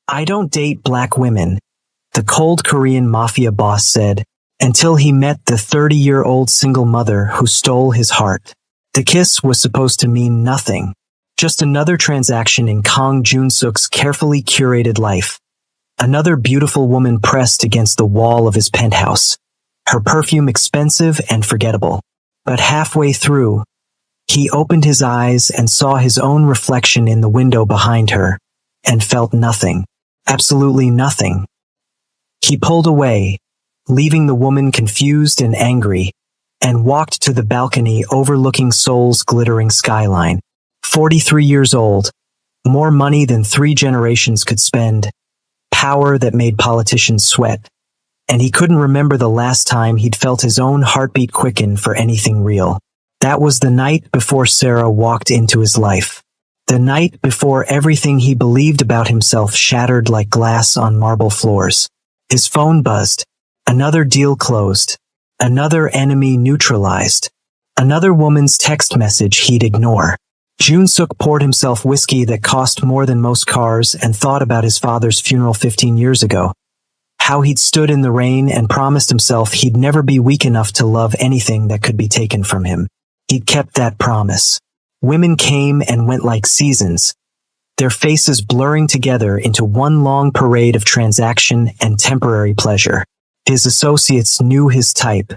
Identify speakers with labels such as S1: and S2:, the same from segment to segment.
S1: I don't date black women, the cold Korean mafia boss said, until he met the 30-year-old single mother who stole his heart. The kiss was supposed to mean nothing, just another transaction in Kang Joon-suk's carefully curated life. Another beautiful woman pressed against the wall of his penthouse, her perfume expensive and forgettable. But halfway through, he opened his eyes and saw his own reflection in the window behind her, and felt nothing. Absolutely nothing. He pulled away, leaving the woman confused and angry, and walked to the balcony overlooking Seoul's glittering skyline. 43 years old, more money than 3 generations could spend, power that made politicians sweat, and he couldn't remember the last time he'd felt his own heartbeat quicken for anything real. That was the night before Sarah walked into his life. The night before everything he believed about himself shattered like glass on marble floors. His phone buzzed. Another deal closed. Another enemy neutralized. Another woman's text message he'd ignore. Joon-suk poured himself whiskey that cost more than most cars and thought about his father's funeral 15 years ago. How he'd stood in the rain and promised himself he'd never be weak enough to love anything that could be taken from him. He'd kept that promise. Women came and went like seasons, their faces blurring together into one long parade of transaction and temporary pleasure. His associates knew his type.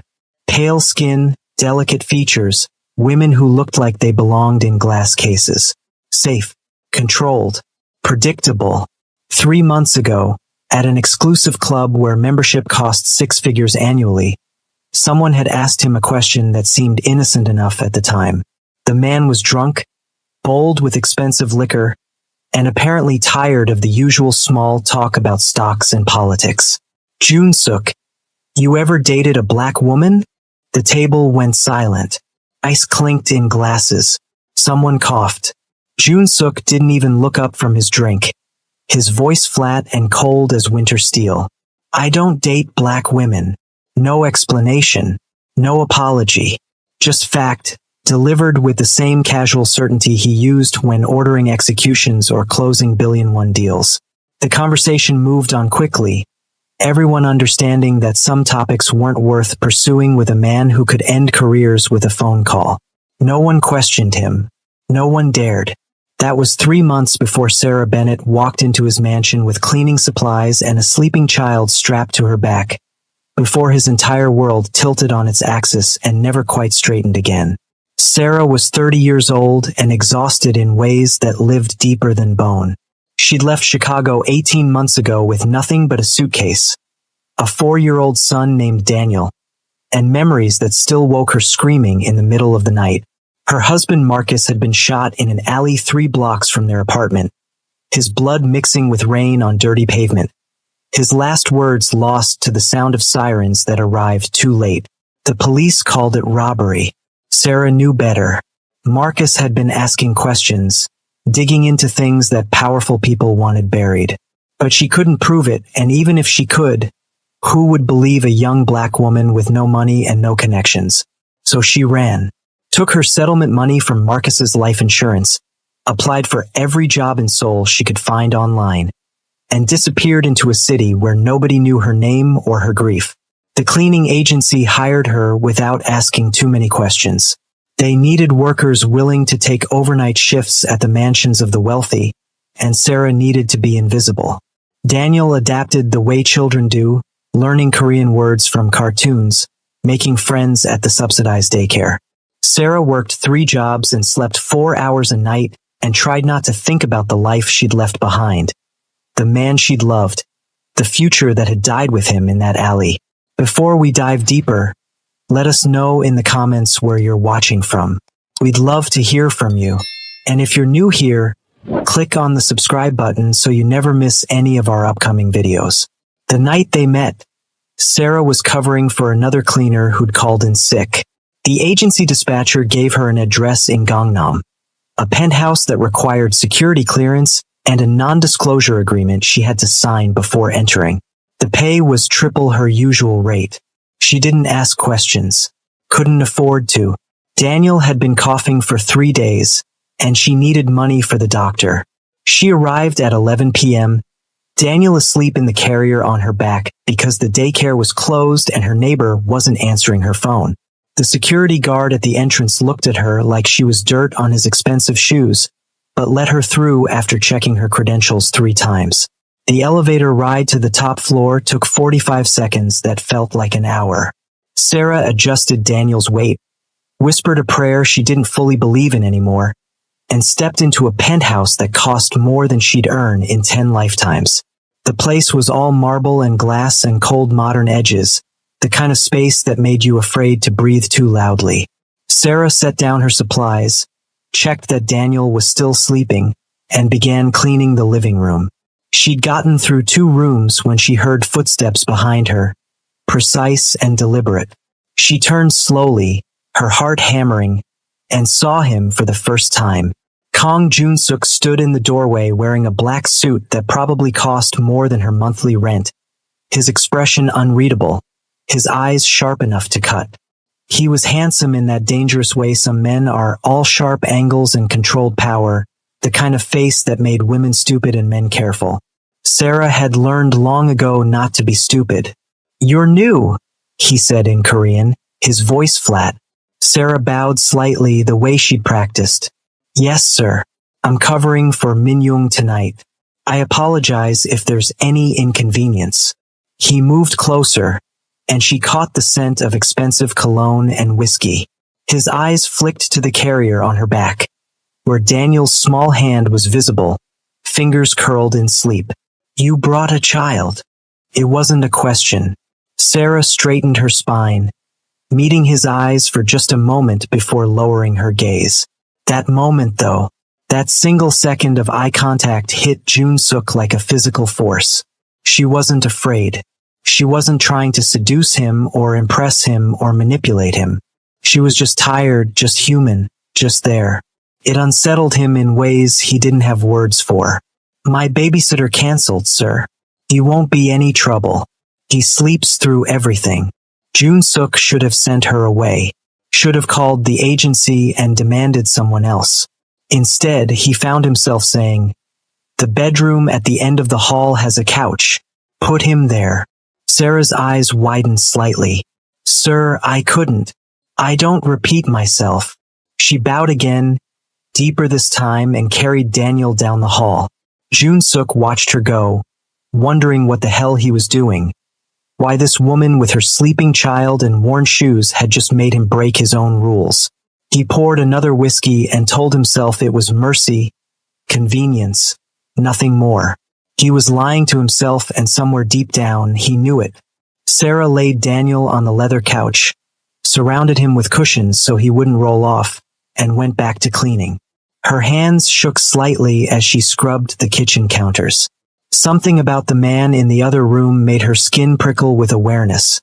S1: Pale skin, delicate features, women who looked like they belonged in glass cases. Safe, controlled, predictable. 3 months ago, at an exclusive club where membership cost 6 figures annually, someone had asked him a question that seemed innocent enough at the time. The man was drunk, bold with expensive liquor, and apparently tired of the usual small talk about stocks and politics. Joon-suk, you ever dated a black woman? The table went silent. Ice clinked in glasses. Someone coughed. Joon-suk didn't even look up from his drink, his voice flat and cold as winter steel. I don't date black women. No explanation. No apology. Just fact, delivered with the same casual certainty he used when ordering executions or closing billion-won deals. The conversation moved on quickly, everyone understanding that some topics weren't worth pursuing with a man who could end careers with a phone call. No one questioned him. No one dared. That was 3 months before Sarah Bennett walked into his mansion with cleaning supplies and a sleeping child strapped to her back, before his entire world tilted on its axis and never quite straightened again. Sarah was 30 years old and exhausted in ways that lived deeper than bone. She'd left Chicago 18 months ago with nothing but a suitcase, a 4-year-old son named Daniel, and memories that still woke her screaming in the middle of the night. Her husband Marcus had been shot in an alley 3 blocks from their apartment, his blood mixing with rain on dirty pavement. His last words lost to the sound of sirens that arrived too late. The police called it robbery. Sarah knew better. Marcus had been asking questions, digging into things that powerful people wanted buried. But she couldn't prove it, and even if she could, who would believe a young black woman with no money and no connections? So she ran, took her settlement money from Marcus's life insurance, applied for every job in Seoul she could find online, and disappeared into a city where nobody knew her name or her grief. The cleaning agency hired her without asking too many questions. They needed workers willing to take overnight shifts at the mansions of the wealthy, and Sarah needed to be invisible. Daniel adapted the way children do, learning Korean words from cartoons, making friends at the subsidized daycare. Sarah worked 3 jobs and slept 4 hours a night and tried not to think about the life she'd left behind, the man she'd loved, the future that had died with him in that alley. Before we dive deeper, let us know in the comments where you're watching from. We'd love to hear from you. And if you're new here, click on the subscribe button so you never miss any of our upcoming videos. The night they met, Sarah was covering for another cleaner who'd called in sick. The agency dispatcher gave her an address in Gangnam, a penthouse that required security clearance and a non-disclosure agreement she had to sign before entering. The pay was triple her usual rate. She didn't ask questions, couldn't afford to. Daniel had been coughing for 3 days, and she needed money for the doctor. She arrived at 11 p.m., Daniel asleep in the carrier on her back because the daycare was closed and her neighbor wasn't answering her phone. The security guard at the entrance looked at her like she was dirt on his expensive shoes, but let her through after checking her credentials 3 times. The elevator ride to the top floor took 45 seconds that felt like an hour. Sarah adjusted Daniel's weight, whispered a prayer she didn't fully believe in anymore, and stepped into a penthouse that cost more than she'd earn in 10 lifetimes. The place was all marble and glass and cold modern edges, the kind of space that made you afraid to breathe too loudly. Sarah set down her supplies, checked that Daniel was still sleeping, and began cleaning the living room. She'd gotten through 2 rooms when she heard footsteps behind her, precise and deliberate. She turned slowly, her heart hammering, and saw him for the first time. Kang Jun-suk stood in the doorway wearing a black suit that probably cost more than her monthly rent, his expression unreadable, his eyes sharp enough to cut. He was handsome in that dangerous way some men are, all sharp angles and controlled power, the kind of face that made women stupid and men careful. Sarah had learned long ago not to be stupid. "You're new," he said in Korean, his voice flat. Sarah bowed slightly the way she'd practiced. "Yes, sir. I'm covering for Min-young tonight. I apologize if there's any inconvenience." He moved closer, and she caught the scent of expensive cologne and whiskey. His eyes flicked to the carrier on her back, where Daniel's small hand was visible, fingers curled in sleep. "You brought a child." It wasn't a question. Sarah straightened her spine, meeting his eyes for just a moment before lowering her gaze. That moment, though, that single second of eye contact hit Jun-suk like a physical force. She wasn't afraid. She wasn't trying to seduce him or impress him or manipulate him. She was just tired, just human, just there. It unsettled him in ways he didn't have words for. "My babysitter canceled, sir. You won't be any trouble. He sleeps through everything." Jun-suk should have sent her away, should have called the agency and demanded someone else. Instead, he found himself saying, "The bedroom at the end of the hall has a couch. Put him there." Sarah's eyes widened slightly. "Sir, I couldn't. I don't repeat myself." She bowed again, deeper this time, and carried Daniel down the hall. Jun-suk watched her go, wondering what the hell he was doing. Why this woman with her sleeping child and worn shoes had just made him break his own rules. He poured another whiskey and told himself it was mercy, convenience, nothing more. He was lying to himself, and somewhere deep down, he knew it. Sarah laid Daniel on the leather couch, surrounded him with cushions so he wouldn't roll off, and went back to cleaning. Her hands shook slightly as she scrubbed the kitchen counters. Something about the man in the other room made her skin prickle with awareness.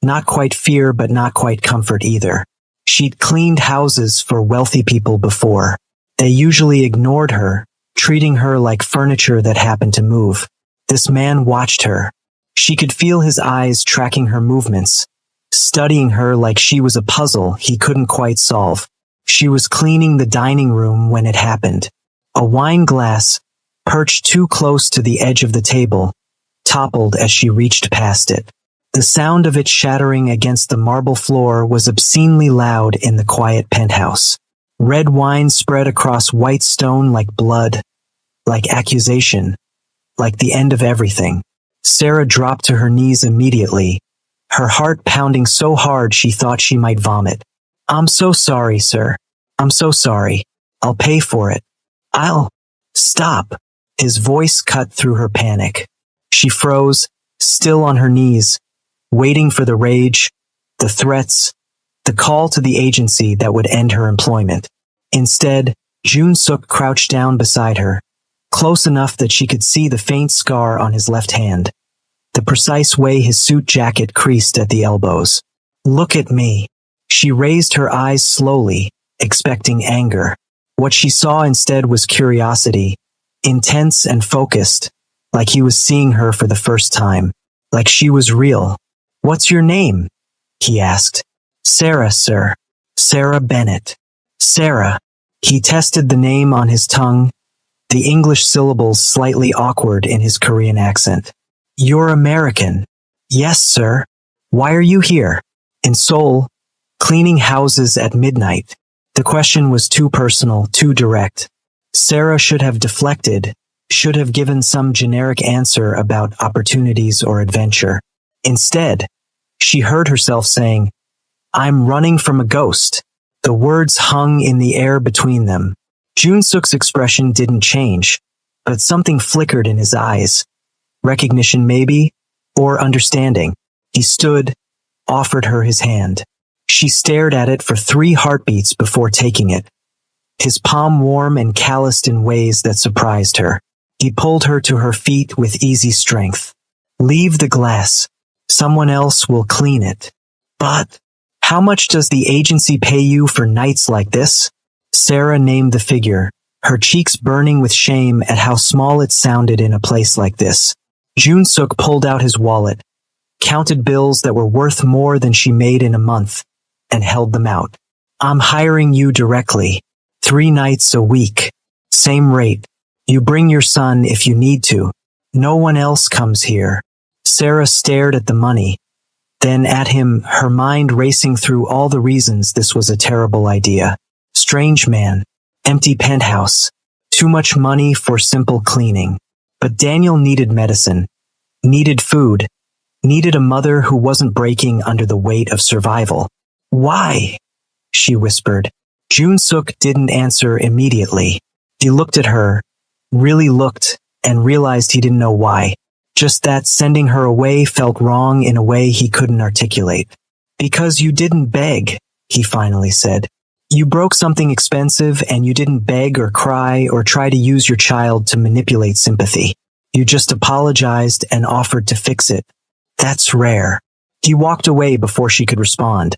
S1: Not quite fear, but not quite comfort either. She'd cleaned houses for wealthy people before. They usually ignored her, treating her like furniture that happened to move. This man watched her. She could feel his eyes tracking her movements, studying her like she was a puzzle he couldn't quite solve. She was cleaning the dining room when it happened. A wine glass, perched too close to the edge of the table, toppled as she reached past it. The sound of it shattering against the marble floor was obscenely loud in the quiet penthouse. Red wine spread across white stone like blood, like accusation, like the end of everything. Sarah dropped to her knees immediately, her heart pounding so hard she thought she might vomit. "I'm so sorry, sir. I'm so sorry. I'll pay for it. I'll..." "Stop." His voice cut through her panic. She froze, still on her knees, waiting for the rage, the threats, the call to the agency that would end her employment. Instead, Jun-suk crouched down beside her, close enough that she could see the faint scar on his left hand, the precise way his suit jacket creased at the elbows. "Look at me." She raised her eyes slowly, expecting anger. What she saw instead was curiosity, intense and focused, like he was seeing her for the first time, like she was real. "What's your name?" he asked. "Sarah, sir. Sarah Bennett." "Sarah." He tested the name on his tongue, the English syllables slightly awkward in his Korean accent. You're American. Yes, sir. Why are you here? In Seoul, cleaning houses at midnight. The question was too personal, too direct. Sarah should have deflected, should have given some generic answer about opportunities or adventure. Instead, she heard herself saying, I'm running from a ghost. The words hung in the air between them. Jun-suk's expression didn't change, but something flickered in his eyes. Recognition maybe, or understanding. He stood, offered her his hand. She stared at it for 3 heartbeats before taking it. His palm warm and calloused in ways that surprised her. He pulled her to her feet with easy strength. Leave the glass. Someone else will clean it. But how much does the agency pay you for nights like this? Sarah named the figure, her cheeks burning with shame at how small it sounded in a place like this. Jun-suk pulled out his wallet, counted bills that were worth more than she made in a month, and held them out. I'm hiring you directly. 3 nights a week. Same rate. You bring your son if you need to. No one else comes here. Sarah stared at the money, then at him, her mind racing through all the reasons this was a terrible idea. Strange man. Empty penthouse. Too much money for simple cleaning. But Daniel needed medicine. Needed food. Needed a mother who wasn't breaking under the weight of survival. Why? She whispered. Jun-suk didn't answer immediately. He looked at her, really looked, and realized he didn't know why. Just that sending her away felt wrong in a way he couldn't articulate. Because you didn't beg, he finally said. You broke something expensive and you didn't beg or cry or try to use your child to manipulate sympathy. You just apologized and offered to fix it. That's rare. He walked away before she could respond,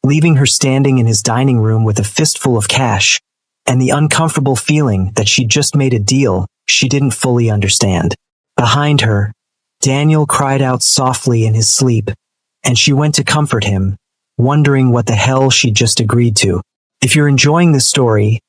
S1: leaving her standing in his dining room with a fistful of cash and the uncomfortable feeling that she'd just made a deal she didn't fully understand. Behind her, Daniel cried out softly in his sleep, and she went to comfort him, wondering what the hell she'd just agreed to. If you're enjoying this story,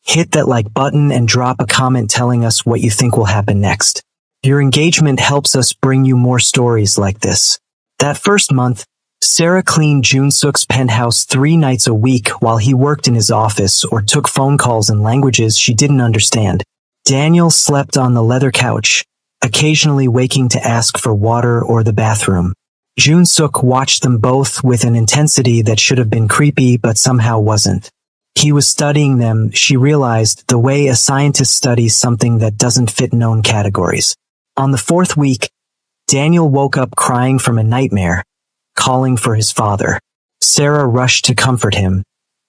S1: hit that like button and drop a comment telling us what you think will happen next. Your engagement helps us bring you more stories like this. That first month, Sarah cleaned Jun-suk's penthouse 3 nights a week while he worked in his office or took phone calls in languages she didn't understand. Daniel slept on the leather couch, occasionally waking to ask for water or the bathroom. Jun-suk watched them both with an intensity that should have been creepy but somehow wasn't. He was studying them, she realized, the way a scientist studies something that doesn't fit known categories. On the 4th week, Daniel woke up crying from a nightmare, calling for his father. Sarah rushed to comfort him,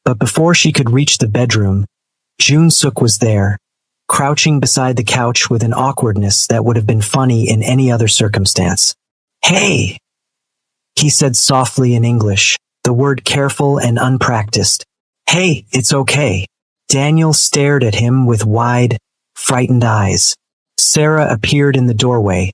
S1: but before she could reach the bedroom, Jun-suk was there, crouching beside the couch with an awkwardness that would have been funny in any other circumstance. Hey! He said softly in English, the word careful and unpracticed. Hey, it's okay. Daniel stared at him with wide, frightened eyes. Sarah appeared in the doorway,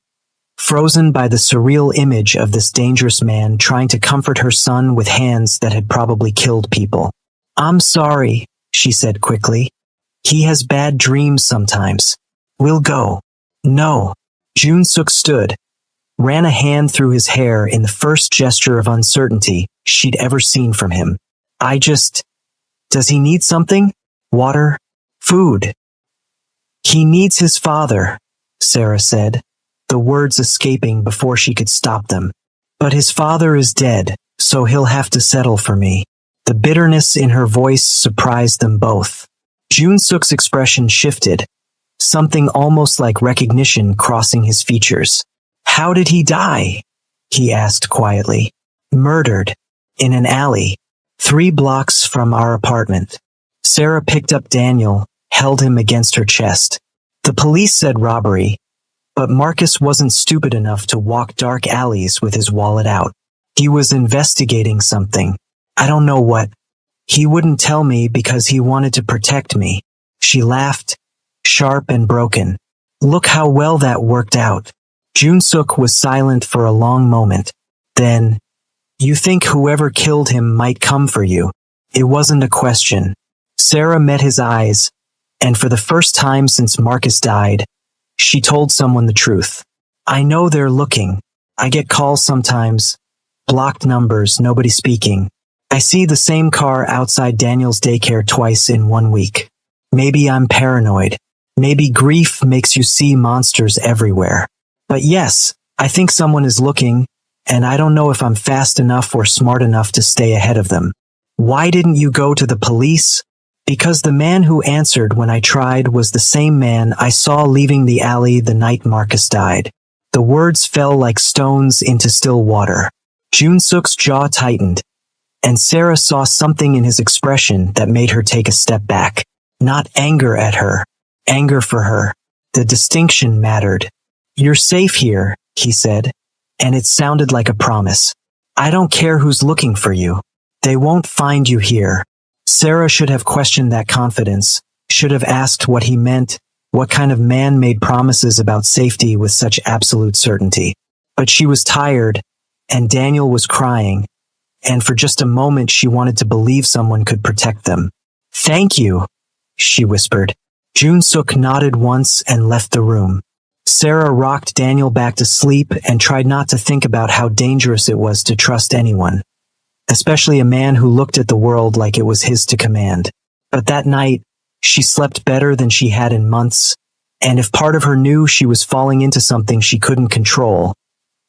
S1: frozen by the surreal image of this dangerous man trying to comfort her son with hands that had probably killed people. I'm sorry, she said quickly. He has bad dreams sometimes. We'll go. No. Jun-suk stood, ran a hand through his hair in the first gesture of uncertainty she'd ever seen from him. Does he need something? Water? Food? He needs his father, Sarah said, the words escaping before she could stop them. But his father is dead, so he'll have to settle for me. The bitterness in her voice surprised them both. Jun-suk's expression shifted, something almost like recognition crossing his features. How did he die? He asked quietly. Murdered. In an alley. 3 blocks from our apartment. Sarah picked up Daniel, held him against her chest. The police said robbery, but Marcus wasn't stupid enough to walk dark alleys with his wallet out. He was investigating something. I don't know what. He wouldn't tell me because he wanted to protect me. She laughed, sharp and broken. Look how well that worked out. Jun-suk was silent for a long moment. Then, you think whoever killed him might come for you. It wasn't a question. Sarah met his eyes, And for the first time since Marcus died, she told someone the truth. I know they're looking. I get calls sometimes. Blocked numbers, nobody speaking. I see the same car outside Daniel's daycare twice in 1 week. Maybe I'm paranoid. Maybe grief makes you see monsters everywhere. But yes, I think someone is looking, and I don't know if I'm fast enough or smart enough to stay ahead of them. Why didn't you go to the police? Because the man who answered when I tried was the same man I saw leaving the alley the night Marcus died. The words fell like stones into still water. Jun-suk's jaw tightened, and Sarah saw something in his expression that made her take a step back. Not anger at her, anger for her. The distinction mattered. You're safe here, he said, and it sounded like a promise. I don't care who's looking for you. They won't find you here. Sarah should have questioned that confidence, should have asked what he meant, what kind of man made promises about safety with such absolute certainty. But she was tired, and Daniel was crying, and for just a moment she wanted to believe someone could protect them. Thank you, she whispered. Jun-suk nodded once and left the room. Sarah rocked Daniel back to sleep and tried not to think about how dangerous it was to trust anyone, especially a man who looked at the world like it was his to command. But that night, she slept better than she had in months, and if part of her knew she was falling into something she couldn't control,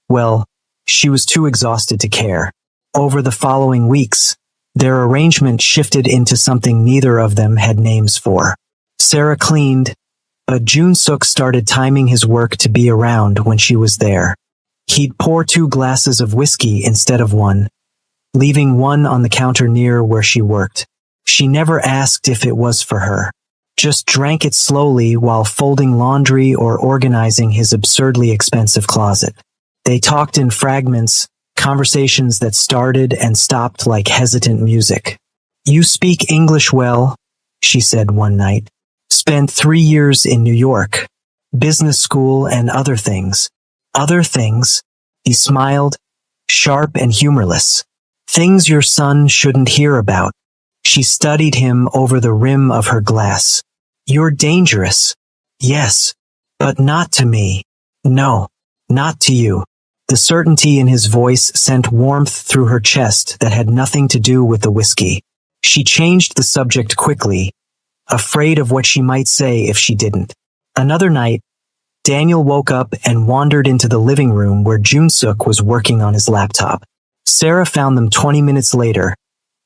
S1: well, she was too exhausted to care. Over the following weeks, their arrangement shifted into something neither of them had names for. Sarah cleaned, but Jun-suk started timing his work to be around when she was there. He'd pour 2 glasses of whiskey instead of 1, leaving 1 on the counter near where she worked. She never asked if it was for her, just drank it slowly while folding laundry or organizing his absurdly expensive closet. They talked in fragments, conversations that started and stopped like hesitant music. You speak English well, she said one night. Spent 3 years in New York, business school and other things. Other things? He smiled, sharp and humorless. Things your son shouldn't hear about. She studied him over the rim of her glass. You're dangerous. Yes, but not to me. No, not to you. The certainty in his voice sent warmth through her chest that had nothing to do with the whiskey. She changed the subject quickly, afraid of what she might say if she didn't. Another night, Daniel woke up and wandered into the living room where Jun-suk was working on his laptop. Sarah found them 20 minutes later,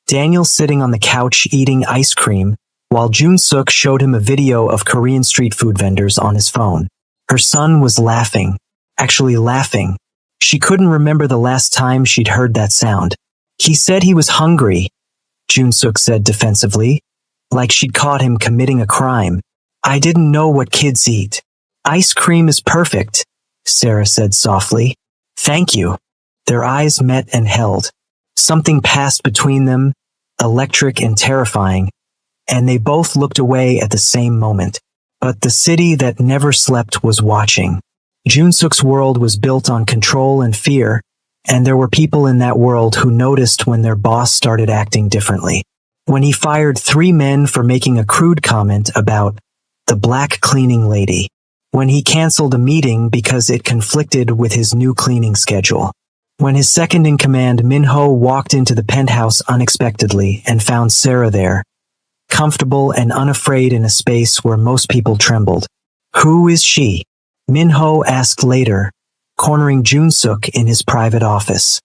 S1: Daniel sitting on the couch eating ice cream, while Jun-suk showed him a video of Korean street food vendors on his phone. Her son was laughing, actually laughing. She couldn't remember the last time she'd heard that sound. He said he was hungry, Jun-suk said defensively, like she'd caught him committing a crime. I didn't know what kids eat. Ice cream is perfect, Sarah said softly. Thank you. Their eyes met and held. Something passed between them, electric and terrifying, and they both looked away at the same moment. But the city that never slept was watching. Jun-suk's world was built on control and fear, and there were people in that world who noticed when their boss started acting differently. When he fired 3 men for making a crude comment about the black cleaning lady. When he canceled a meeting because it conflicted with his new cleaning schedule. When his second-in-command Min-ho walked into the penthouse unexpectedly and found Sarah there, comfortable and unafraid in a space where most people trembled. Who is she? Min-ho asked later, cornering Jun-suk in his private office.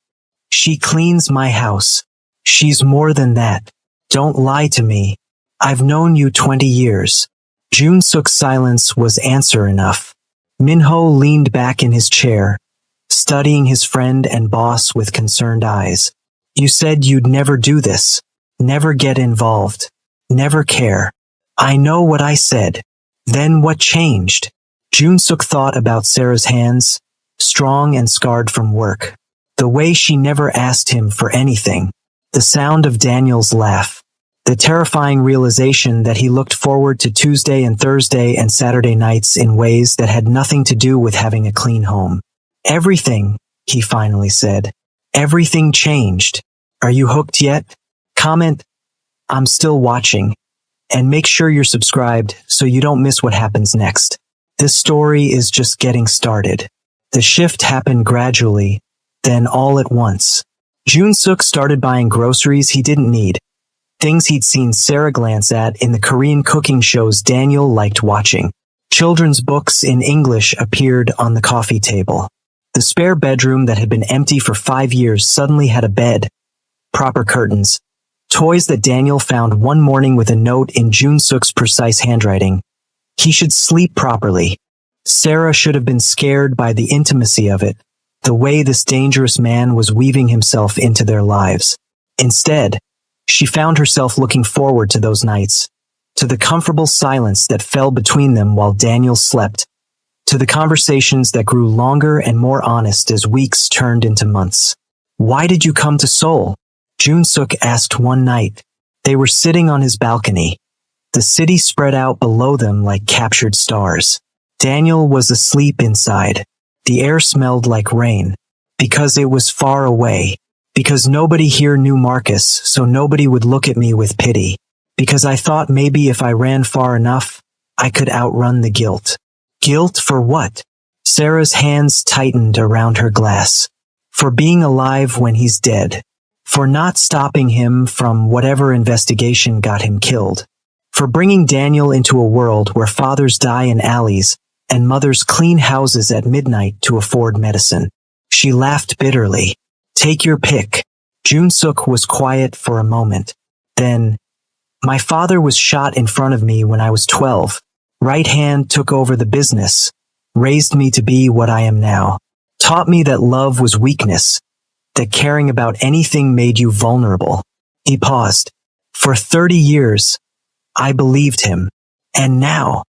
S1: She cleans my house. She's more than that. Don't lie to me. I've known you 20 years. Jun-suk's silence was answer enough. Min-ho leaned back in his chair, studying his friend and boss with concerned eyes. You said you'd never do this, never get involved, never care. I know what I said. Then what changed? Jun-suk thought about Sarah's hands, strong and scarred from work. The way she never asked him for anything. The sound of Daniel's laugh. The terrifying realization that he looked forward to Tuesday and Thursday and Saturday nights in ways that had nothing to do with having a clean home. Everything, he finally said. Everything changed. Are you hooked yet? Comment. I'm still watching. And make sure you're subscribed so you don't miss what happens next. This story is just getting started. The shift happened gradually, then all at once. Jun-suk started buying groceries he didn't need, things he'd seen Sarah glance at in the Korean cooking shows Daniel liked watching. Children's books in English appeared on the coffee table. The spare bedroom that had been empty for 5 years suddenly had a bed, proper curtains, toys that Daniel found one morning with a note in Jun-suk's precise handwriting. He should sleep properly. Sarah should have been scared by the intimacy of it, the way this dangerous man was weaving himself into their lives. Instead, she found herself looking forward to those nights, to the comfortable silence that fell between them while Daniel slept, to the conversations that grew longer and more honest as weeks turned into months. "Why did you come to Seoul?" Jun-suk asked one night. They were sitting on his balcony. The city spread out below them like captured stars. Daniel was asleep inside. The air smelled like rain. Because it was far away. Because nobody here knew Marcus, so nobody would look at me with pity. Because I thought maybe if I ran far enough, I could outrun the guilt. Guilt for what? Sarah's hands tightened around her glass. For being alive when he's dead. For not stopping him from whatever investigation got him killed. For bringing Daniel into a world where fathers die in alleys and mothers clean houses at midnight to afford medicine. She laughed bitterly. "Take your pick." Jun-suk was quiet for a moment. Then, "My father was shot in front of me when I was 12. Right hand took over the business, raised me to be what I am now. Taught me that love was weakness, that caring about anything made you vulnerable." He paused. "For 30 years, I believed him. And now?"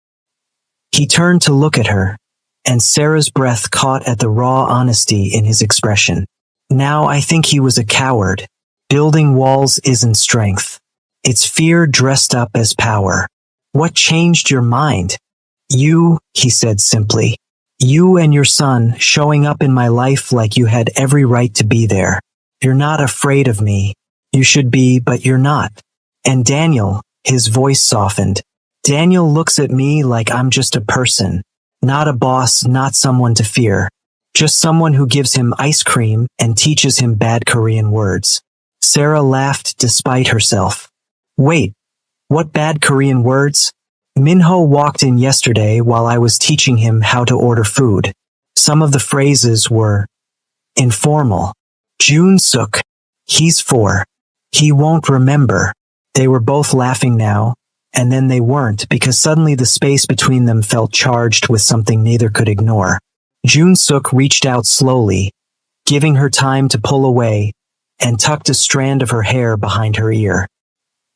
S1: He turned to look at her, and Sarah's breath caught at the raw honesty in his expression. "Now I think he was a coward. Building walls isn't strength. It's fear dressed up as power. What changed your mind?" "You," he said simply. "You and your son showing up in my life like you had every right to be there. You're not afraid of me. You should be, but you're not. And Daniel," his voice softened. "Daniel looks at me like I'm just a person. Not a boss, not someone to fear. Just someone who gives him ice cream and teaches him bad Korean words." Sarah laughed despite herself. "Wait, what bad Korean words?" "Minho walked in yesterday while I was teaching him how to order food. Some of the phrases were informal. Jun-suk, he's 4. He won't remember." They were both laughing now, and then they weren't because suddenly the space between them felt charged with something neither could ignore. Jun-suk reached out slowly, giving her time to pull away, and tucked a strand of her hair behind her ear.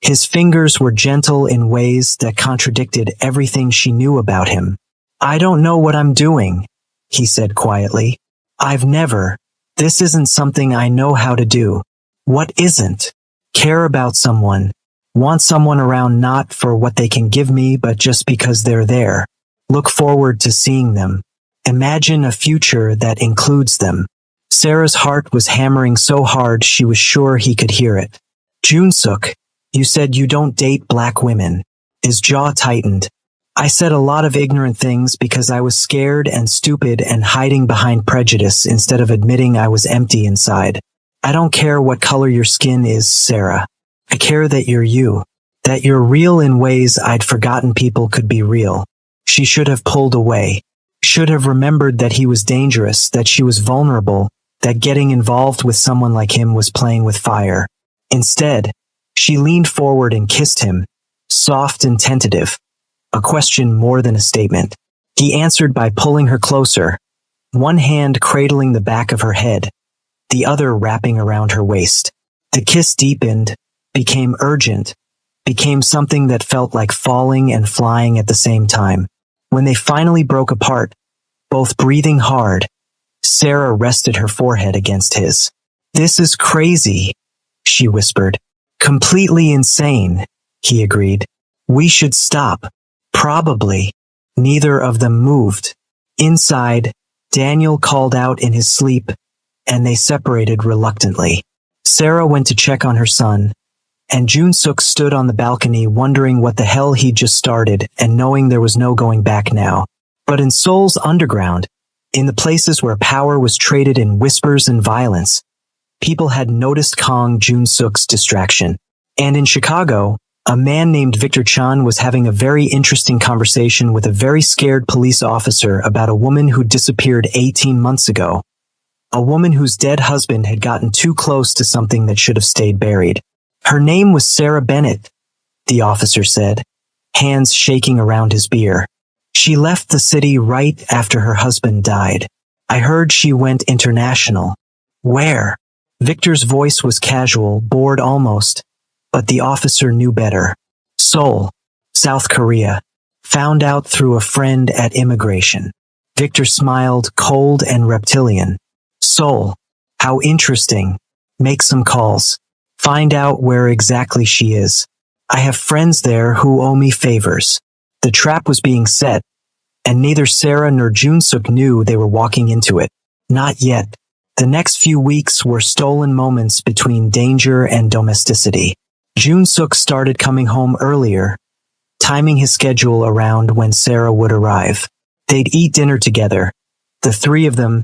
S1: His fingers were gentle in ways that contradicted everything she knew about him. "I don't know what I'm doing," he said quietly. "I've never. This isn't something I know how to do." "What isn't?" "Care about someone. Want someone around not for what they can give me, but just because they're there. Look forward to seeing them. Imagine a future that includes them." Sarah's heart was hammering so hard she was sure he could hear it. "Jun-suk, you said you don't date black women." His jaw tightened. "I said a lot of ignorant things because I was scared and stupid and hiding behind prejudice instead of admitting I was empty inside. I don't care what color your skin is, Sarah. I care that you're you. That you're real in ways I'd forgotten people could be real." She should have pulled away. Should have remembered that he was dangerous, that she was vulnerable, that getting involved with someone like him was playing with fire. Instead, she leaned forward and kissed him, soft and tentative, a question more than a statement. He answered by pulling her closer, one hand cradling the back of her head, the other wrapping around her waist. The kiss deepened, became urgent, became something that felt like falling and flying at the same time. When they finally broke apart, both breathing hard, Sarah rested her forehead against his. "This is crazy," she whispered. "Completely insane," he agreed. "We should stop." Probably. Neither of them moved. Inside, Daniel called out in his sleep, and they separated reluctantly. Sarah went to check on her son, and Jun-suk stood on the balcony wondering what the hell he'd just started and knowing there was no going back now. But in Seoul's underground, in the places where power was traded in whispers and violence, people had noticed Kang Jun-suk's distraction. And in Chicago, a man named Victor Chan was having a very interesting conversation with a very scared police officer about a woman who disappeared 18 months ago. A woman whose dead husband had gotten too close to something that should have stayed buried. Her name was Sarah Bennett, the officer said, hands shaking around his beer. She left the city right after her husband died. I heard she went international. Where? Victor's voice was casual, bored almost, but the officer knew better. Seoul, South Korea. Found out through a friend at immigration. Victor smiled, cold and reptilian. Seoul. How interesting. Make some calls. Find out where exactly she is. I have friends there who owe me favors. The trap was being set, and neither Sarah nor Jun-suk knew they were walking into it. Not yet. The next few weeks were stolen moments between danger and domesticity. Jun-suk started coming home earlier, timing his schedule around when Sarah would arrive. They'd eat dinner together, the three of them,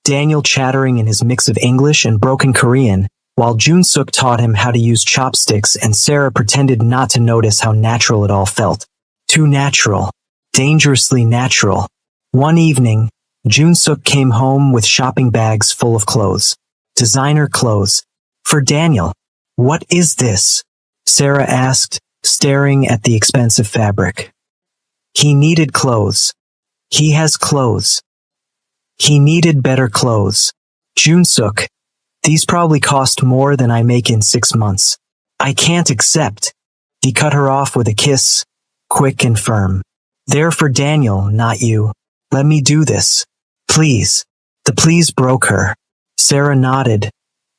S1: Daniel chattering in his mix of English and broken Korean, while Jun-suk taught him how to use chopsticks and Sarah pretended not to notice how natural it all felt. Too natural. Dangerously natural. One evening, Jun-suk came home with shopping bags full of clothes. Designer clothes. For Daniel. What is this? Sarah asked, staring at the expensive fabric. He needed clothes. He has clothes. He needed better clothes. Jun-suk. These probably cost more than I make in 6 months. I can't accept. He cut her off with a kiss, quick and firm. They're for Daniel, not you. Let me do this. Please. The please broke her. Sarah nodded,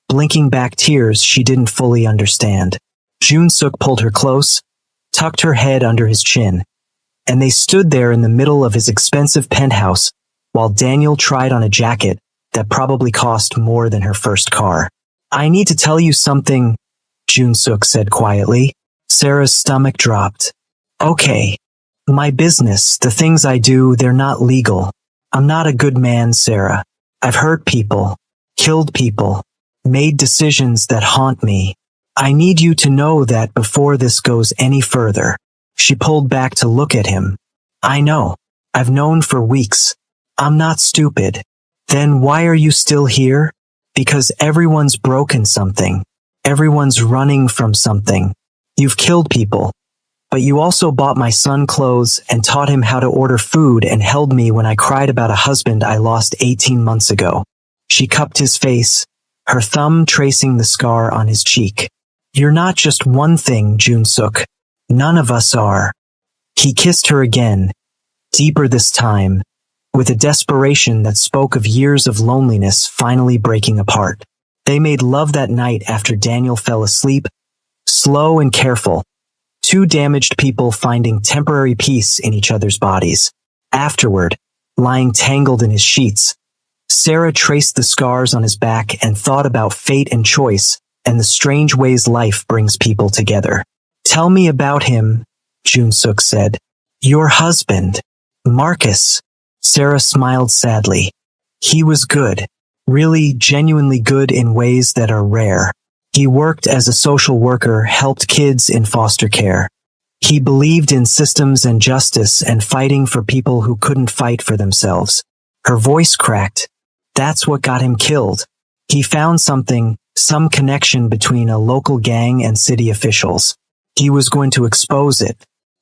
S1: blinking back tears she didn't fully understand. Jun-suk pulled her close, tucked her head under his chin, and they stood there in the middle of his expensive penthouse while Daniel tried on a jacket that probably cost more than her first car. I need to tell you something, Jun-suk said quietly. Sarah's stomach dropped. Okay. My business, the things I do, they're not legal. I'm not a good man, Sarah. I've hurt people, killed people, made decisions that haunt me. I need you to know that before this goes any further. She pulled back to look at him. I know. I've known for weeks. I'm not stupid. Then why are you still here? Because everyone's broken something. Everyone's running from something. You've killed people. But you also bought my son clothes and taught him how to order food and held me when I cried about a husband I lost 18 months ago. She cupped his face, her thumb tracing the scar on his cheek. You're not just one thing, Jun-suk. None of us are. He kissed her again, deeper this time, with a desperation that spoke of years of loneliness finally breaking apart. They made love that night after Daniel fell asleep, slow and careful. Two damaged people finding temporary peace in each other's bodies. Afterward, lying tangled in his sheets, Sarah traced the scars on his back and thought about fate and choice and the strange ways life brings people together. Tell me about him, Jun-suk said. Your husband, Marcus. Sarah smiled sadly. He was good, really genuinely good in ways that are rare. He worked as a social worker, helped kids in foster care. He believed in systems and justice and fighting for people who couldn't fight for themselves. Her voice cracked. That's what got him killed. He found something, some connection between a local gang and city officials. He was going to expose it.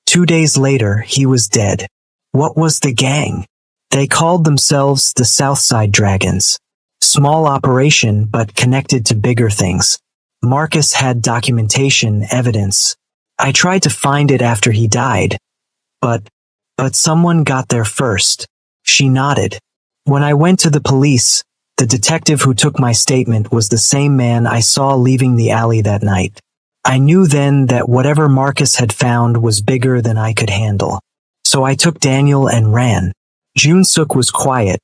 S1: 2 days later, he was dead. What was the gang? They called themselves the Southside Dragons. Small operation, but connected to bigger things. Marcus had documentation, evidence. I tried to find it after he died. But someone got there first. She nodded. When I went to the police, the detective who took my statement was the same man I saw leaving the alley that night. I knew then that whatever Marcus had found was bigger than I could handle. So I took Daniel and ran. Jun-suk was quiet,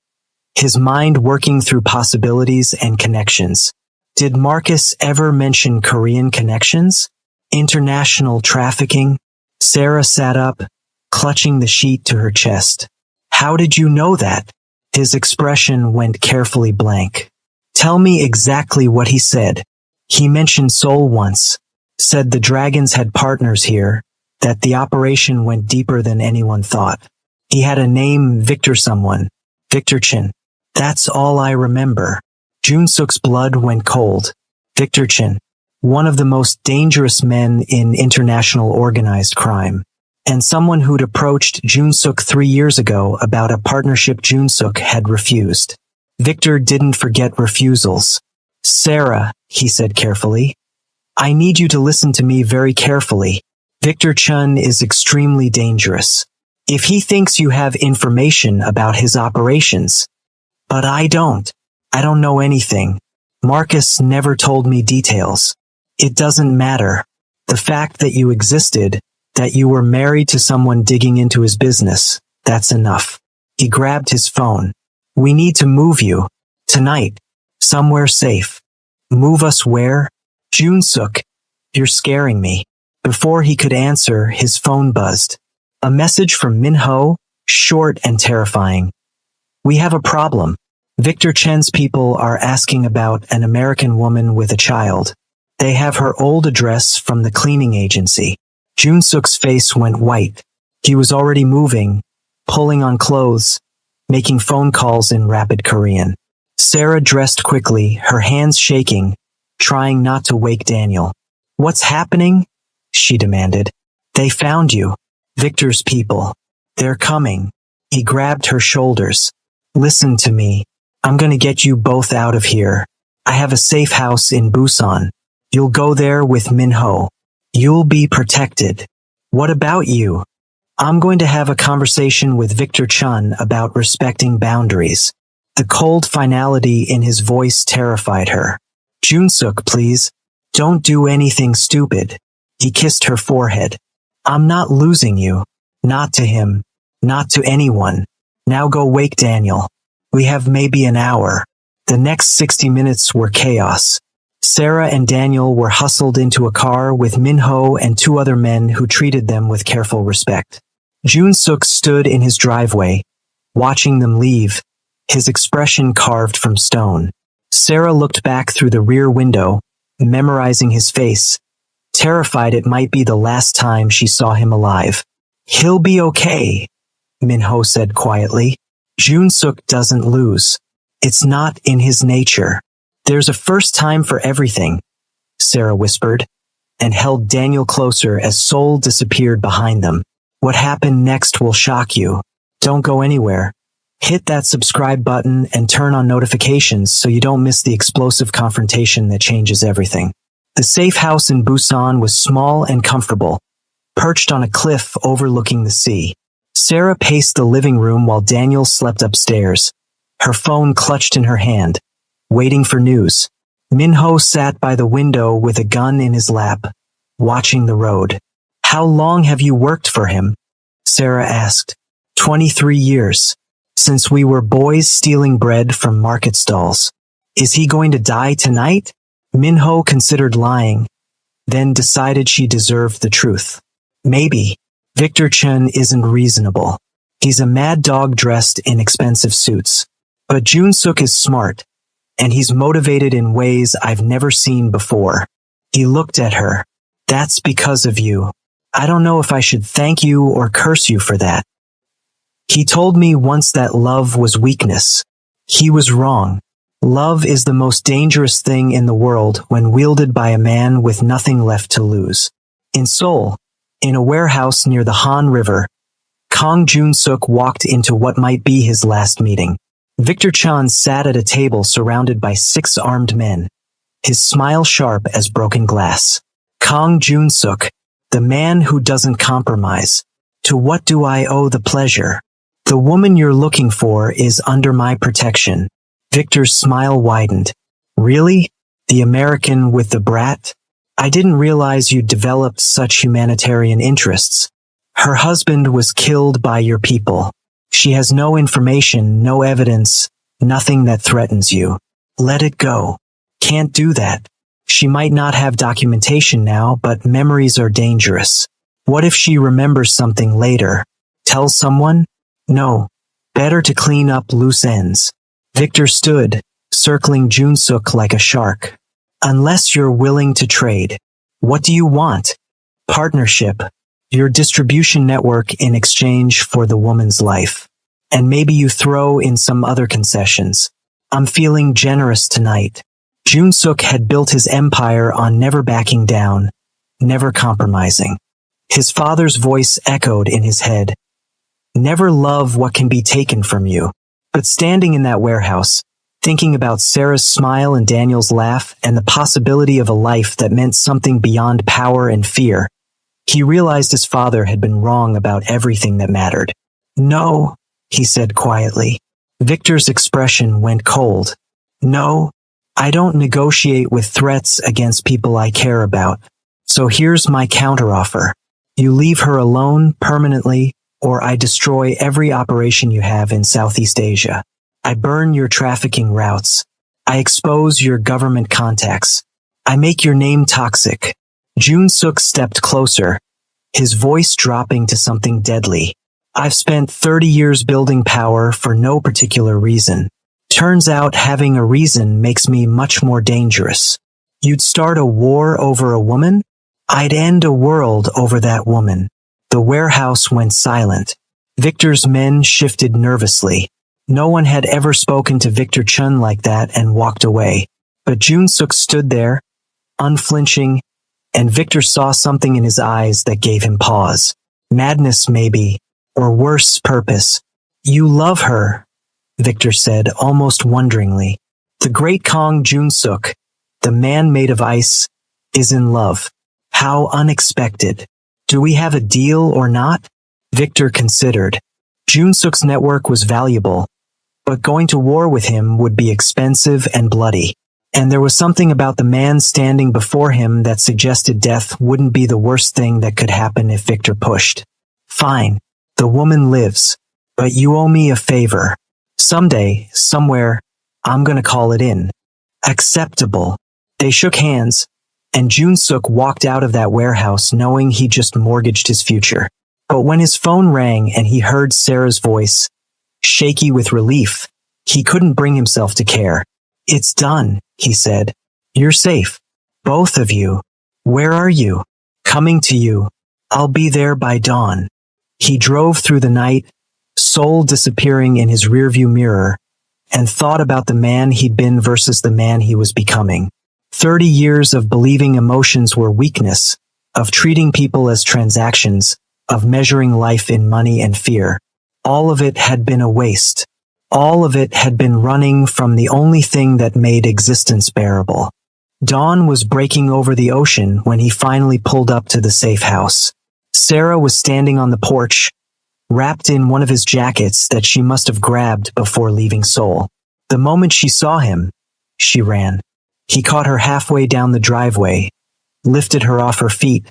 S1: his mind working through possibilities and connections. Did Marcus ever mention Korean connections? International trafficking? Sarah sat up, clutching the sheet to her chest. How did you know that? His expression went carefully blank. Tell me exactly what he said. He mentioned Seoul once, said the dragons had partners here, that the operation went deeper than anyone thought. He had a name, Victor someone. Victor Chin. That's all I remember. Jun-suk's blood went cold. Victor Chin. One of the most dangerous men in international organized crime. And someone who'd approached Jun-suk 3 years ago about a partnership Jun-suk had refused. Victor didn't forget refusals. Sarah, he said carefully, I need you to listen to me very carefully. Victor Chun is extremely dangerous. If he thinks you have information about his operations. But I don't. I don't know anything. Marcus never told me details. It doesn't matter. The fact that you existed, that you were married to someone digging into his business, that's enough. He grabbed his phone. We need to move you. Tonight. Somewhere safe. Move us where? Jun-suk. You're scaring me. Before he could answer, his phone buzzed. A message from Min-ho, short and terrifying. We have a problem. Victor Chen's people are asking about an American woman with a child. They have her old address from the cleaning agency. Jun-suk's face went white. He was already moving, pulling on clothes, making phone calls in rapid Korean. Sarah dressed quickly, her hands shaking, trying not to wake Daniel. What's happening? She demanded. They found you. Victor's people. They're coming. He grabbed her shoulders. Listen to me. I'm gonna get you both out of here. I have a safe house in Busan. You'll go there with Min-ho. You'll be protected. What about you? I'm going to have a conversation with Victor Chun about respecting boundaries. The cold finality in his voice terrified her. Jun-suk, please. Don't do anything stupid. He kissed her forehead. I'm not losing you. Not to him. Not to anyone. Now go wake Daniel. We have maybe an hour. The next 60 minutes were chaos. Sarah and Daniel were hustled into a car with Min-ho and 2 other men who treated them with careful respect. Jun-suk stood in his driveway, watching them leave, his expression carved from stone. Sarah looked back through the rear window, memorizing his face, terrified it might be the last time she saw him alive. He'll be okay, Min-ho said quietly. Jun-suk doesn't lose. It's not in his nature. There's a first time for everything, Sarah whispered, and held Daniel closer as Seoul disappeared behind them. What happened next will shock you. Don't go anywhere. Hit that subscribe button and turn on notifications so you don't miss the explosive confrontation that changes everything. The safe house in Busan was small and comfortable, perched on a cliff overlooking the sea. Sarah paced the living room while Daniel slept upstairs, her phone clutched in her hand, waiting for news. Min-ho sat by the window with a gun in his lap, watching the road. How long have you worked for him? Sarah asked. 23 years. Since we were boys stealing bread from market stalls. Is he going to die tonight? Min-ho considered lying, then decided she deserved the truth. Maybe. Victor Chun isn't reasonable. He's a mad dog dressed in expensive suits. But Jun-suk is smart, and he's motivated in ways I've never seen before. He looked at her. That's because of you. I don't know if I should thank you or curse you for that. He told me once that love was weakness. He was wrong. Love is the most dangerous thing in the world when wielded by a man with nothing left to lose. In Seoul, in a warehouse near the Han River, Kang Jun-suk walked into what might be his last meeting. Victor Chan sat at a table surrounded by 6 armed men, his smile sharp as broken glass. Kang Jun-suk, the man who doesn't compromise. To what do I owe the pleasure? The woman you're looking for is under my protection. Victor's smile widened. Really? The American with the brat? I didn't realize you developed such humanitarian interests. Her husband was killed by your people. She has no information, no evidence, nothing that threatens you. Let it go. Can't do that. She might not have documentation now, but memories are dangerous. What if she remembers something later? Tells someone? No. Better to clean up loose ends. Victor stood, circling Junsuk like a shark. Unless you're willing to trade. What do you want? Partnership. Your distribution network in exchange for the woman's life. And maybe you throw in some other concessions. I'm feeling generous tonight. Junsuk had built his empire on never backing down, never compromising. His father's voice echoed in his head. Never love what can be taken from you. But standing in that warehouse, thinking about Sarah's smile and Daniel's laugh and the possibility of a life that meant something beyond power and fear, he realized his father had been wrong about everything that mattered. No, he said quietly. Victor's expression went cold. No, I don't negotiate with threats against people I care about. So here's my counteroffer. You leave her alone permanently, or I destroy every operation you have in Southeast Asia. I burn your trafficking routes. I expose your government contacts. I make your name toxic. Junsuk stepped closer, his voice dropping to something deadly. I've spent 30 years building power for no particular reason. Turns out having a reason makes me much more dangerous. You'd start a war over a woman? I'd end a world over that woman. The warehouse went silent. Victor's men shifted nervously. No one had ever spoken to Victor Chun like that and walked away. But Junsuk stood there, unflinching, and Victor saw something in his eyes that gave him pause. Madness, maybe, or worse, purpose. You love her, Victor said, almost wonderingly. The great Kong Junsuk, the man made of ice, is in love. How unexpected. Do we have a deal or not? Victor considered. Junsuk's network was valuable, but going to war with him would be expensive and bloody. And there was something about the man standing before him that suggested death wouldn't be the worst thing that could happen if Victor pushed. Fine, the woman lives, but you owe me a favor. Someday, somewhere, I'm gonna call it in. Acceptable. They shook hands, and Junsuk walked out of that warehouse knowing he just mortgaged his future. But when his phone rang and he heard Sarah's voice, shaky with relief, he couldn't bring himself to care. It's done, he said. You're safe. Both of you. Where are you? Coming to you. I'll be there by dawn. He drove through the night, soul disappearing in his rearview mirror, and thought about the man he'd been versus the man he was becoming. 30 years of believing emotions were weakness, of treating people as transactions, of measuring life in money and fear. All of it had been a waste. All of it had been running from the only thing that made existence bearable. Dawn was breaking over the ocean when he finally pulled up to the safe house. Sarah was standing on the porch, wrapped in one of his jackets that she must have grabbed before leaving Seoul. The moment she saw him, she ran. He caught her halfway down the driveway, lifted her off her feet,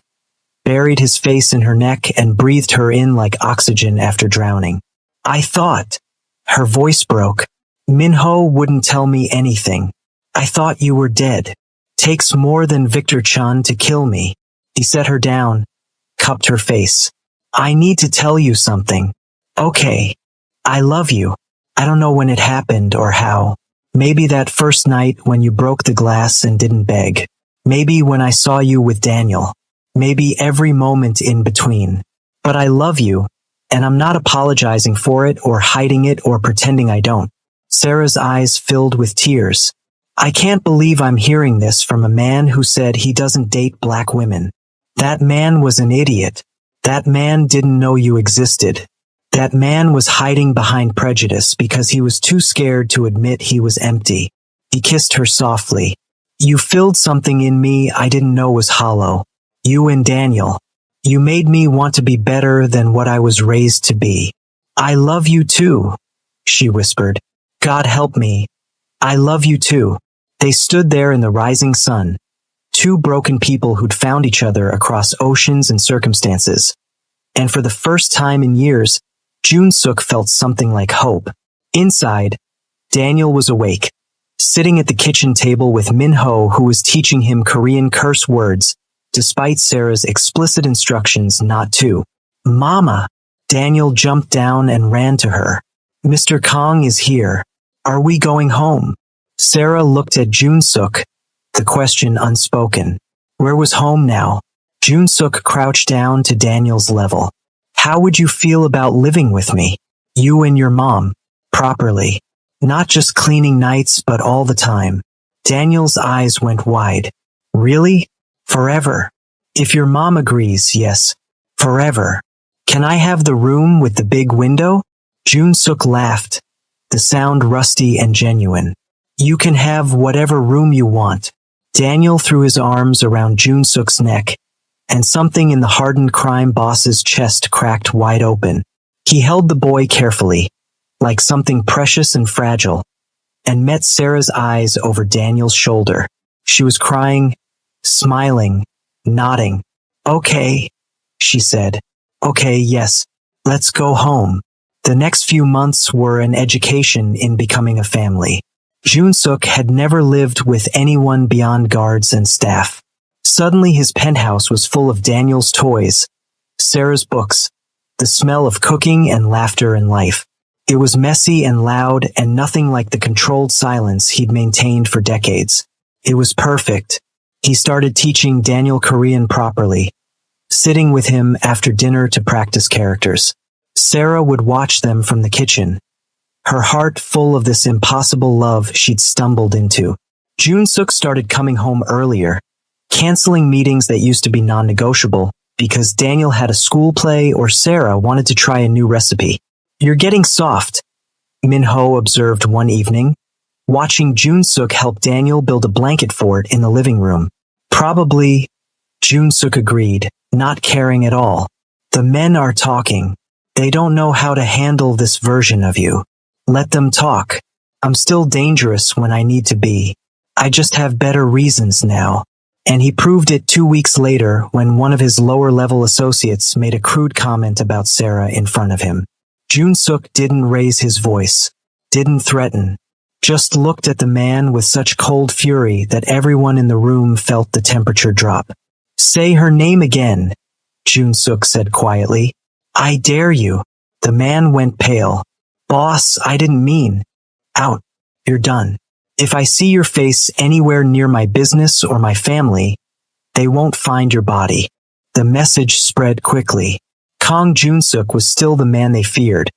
S1: buried his face in her neck and breathed her in like oxygen after drowning. I thought, her voice broke, Minho wouldn't tell me anything. I thought you were dead. Takes more than Victor Chun to kill me. He set her down, cupped her face. I need to tell you something. Okay. I love you. I don't know when it happened or how. Maybe that first night when you broke the glass and didn't beg. Maybe when I saw you with Daniel. Maybe every moment in between. But I love you, and I'm not apologizing for it or hiding it or pretending I don't. Sarah's eyes filled with tears. I can't believe I'm hearing this from a man who said he doesn't date black women. That man was an idiot. That man didn't know you existed. That man was hiding behind prejudice because he was too scared to admit he was empty. He kissed her softly. You filled something in me I didn't know was hollow. You and Daniel. You made me want to be better than what I was raised to be. I love you too, she whispered. God help me. I love you too. They stood there in the rising sun, two broken people who'd found each other across oceans and circumstances. And for the first time in years, Junsuk felt something like hope. Inside, Daniel was awake, sitting at the kitchen table with Minho, who was teaching him Korean curse words, despite Sarah's explicit instructions not to. Mama! Daniel jumped down and ran to her. Mr. Kong is here. Are we going home? Sarah looked at Jun-suk, the question unspoken. Where was home now? Jun-suk crouched down to Daniel's level. How would you feel about living with me? You and your mom. Properly. Not just cleaning nights, but all the time. Daniel's eyes went wide. Really? Forever? If your mom agrees, yes. Forever. Can I have the room with the big window? Jun-suk laughed, the sound rusty and genuine. You can have whatever room you want. Daniel threw his arms around Jun-suk's neck, and something in the hardened crime boss's chest cracked wide open. He held the boy carefully, like something precious and fragile, and met Sarah's eyes over Daniel's shoulder. She was crying, smiling, nodding. Okay, she said. Okay, yes, let's go home. The next few months were an education in becoming a family. Jun-suk had never lived with anyone beyond guards and staff. Suddenly his penthouse was full of Daniel's toys, Sarah's books, the smell of cooking and laughter and life. It was messy and loud and nothing like the controlled silence he'd maintained for decades. It was perfect. He started teaching Daniel Korean properly, sitting with him after dinner to practice characters. Sarah would watch them from the kitchen, her heart full of this impossible love she'd stumbled into. Jun-suk started coming home earlier, canceling meetings that used to be non-negotiable because Daniel had a school play or Sarah wanted to try a new recipe. You're getting soft, Minho observed one evening, watching Jun-suk help Daniel build a blanket fort in the living room. Probably, Jun-suk agreed, not caring at all. The men are talking. They don't know how to handle this version of you. Let them talk. I'm still dangerous when I need to be. I just have better reasons now. And he proved it 2 weeks later when one of his lower-level associates made a crude comment about Sarah in front of him. Jun-suk didn't raise his voice, didn't threaten, just looked at the man with such cold fury that everyone in the room felt the temperature drop. Say her name again, Jun-suk said quietly. I dare you. The man went pale. Boss, I didn't mean. Out. You're done. If I see your face anywhere near my business or my family, they won't find your body. The message spread quickly. Kong Jun-suk was still the man they feared,